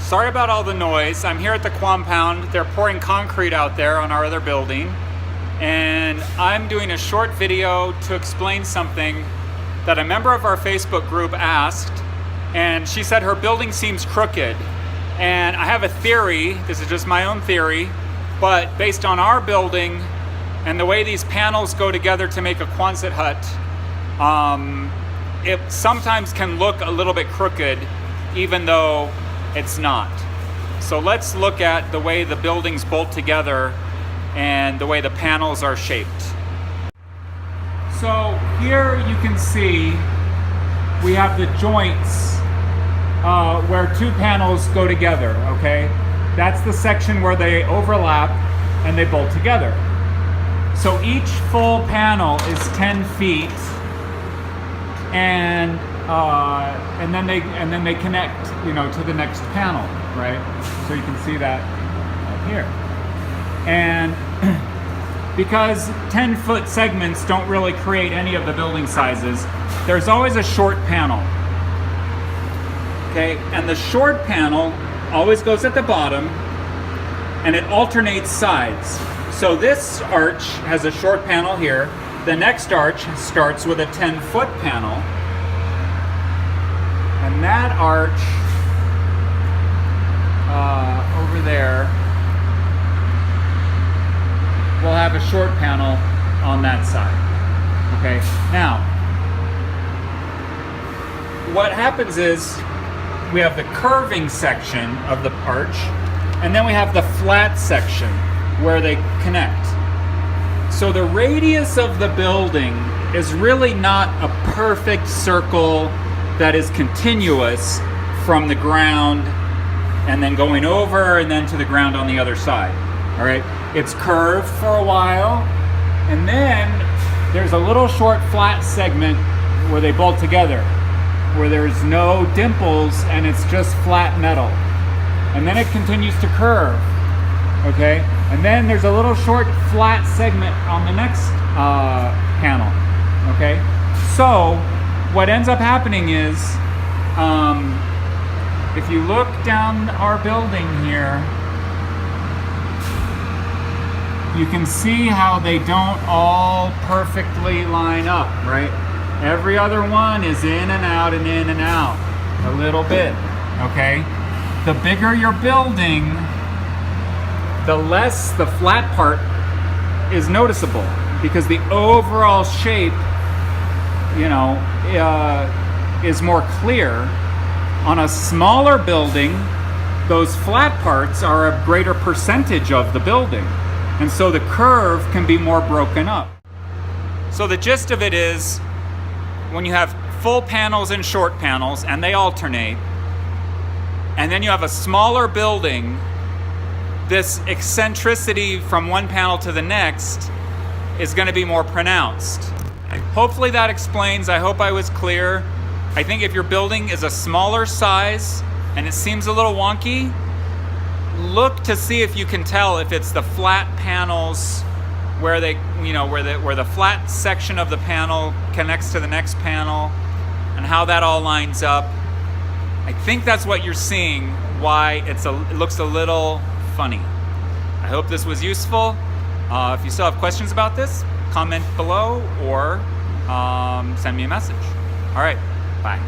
Sorry about all the noise. I'm here at the compound. They're pouring concrete out there on our other building. And I'm doing a short video to explain something that a member of our Facebook group asked. And she said her building seems crooked. And I have a theory, this is just my own theory, but based on our building and the way these panels go together to make a Quonset hut, it sometimes can look a little bit crooked, even though it's not. So let's look at the way the buildings bolt together and the way the panels are shaped. So here you can see we have the joints where two panels go together, okay? That's the section where they overlap and they bolt together. So each full panel is 10 feet, and then they connect, to the next panel, right? So you can see that up here. And because 10-foot segments don't really create any of the building sizes, there's always a short panel. Okay, and the short panel always goes at the bottom, and it alternates sides. So this arch has a short panel here. The next arch starts with a 10-foot panel, and that arch over there will have a short panel on that side. Okay, now what happens is we have the curving section of the arch, and then we have the flat section where they connect. So the radius of the building is really not a perfect circle that is continuous from the ground and then going over and then to the ground on the other side. All right, it's curved for a while, and then there's a little short flat segment where they bolt together, where there's no dimples and it's just flat metal. And then it continues to curve, okay? And then there's a little short flat segment on the next panel, okay? So what ends up happening is, if you look down our building here, you can see how they don't all perfectly line up, right? Every other one is in and out and in and out a little bit, okay? The bigger your building, the less the flat part is noticeable, because the overall shape, is more clear. On a smaller building, those flat parts are a greater percentage of the building, and so the curve can be more broken up. So the gist of it is, when you have full panels and short panels and they alternate, and then you have a smaller building, this eccentricity from one panel to the next is going to be more pronounced. Hopefully that explains. I hope I was clear. I think if your building is a smaller size and it seems a little wonky, look to see if you can tell if it's the flat panels where they, where the flat section of the panel connects to the next panel, and how that all lines up. I think that's what you're seeing, why it looks a little funny. I hope this was useful. If you still have questions about this, comment below or send me a message. All right, bye.